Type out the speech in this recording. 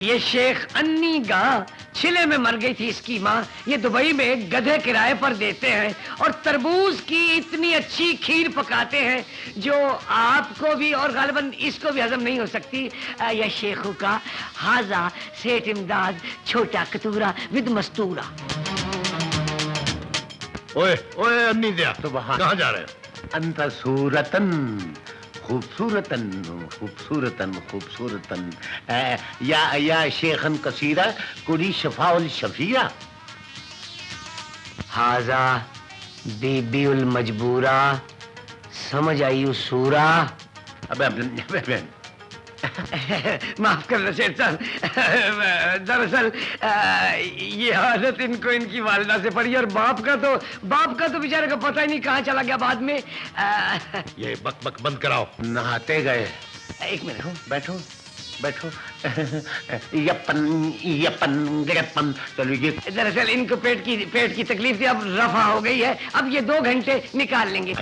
یہ شیخ انی گاں چھلے میں مر گئی تھی اس کی ماں. یہ دبئی میں گدھے کرائے پر دیتے ہیں اور تربوز کی اتنی اچھی کھیر پکاتے ہیں جو آپ کو بھی اور غالباً اس کو بھی ہضم نہیں ہو سکتی. یا شیخو کا حاضہ سیٹ امداد چھوٹا کتورا ود مستورا. اوے اوے انی دیا سبحان کہاں جا رہے ہیں؟ انت صورتن خوبصورتن خوبصورتن خوبصورتن یا شیخن کثیرہ کلی شفاء الشفیہ. حاضہ بی بی المجبورہ سمجھ آئی سورا. ابے معاف کرنا شیخ صاحب، دراصل یہ عادت ان کو ان کی والدہ سے پڑی اور باپ کا تو بیچارے کو پتہ ہی نہیں کہاں چلا گیا بعد میں. یہ بک بک بند کراؤ. نہاتے گئے. ایک منٹ. بیٹھو بیٹھو. یپن یپن گرپن. چلو یہ دراصل ان کو پیٹ کی تکلیف تھی، اب رفع ہو گئی ہے، اب یہ 2 گھنٹے نکال لیں گے.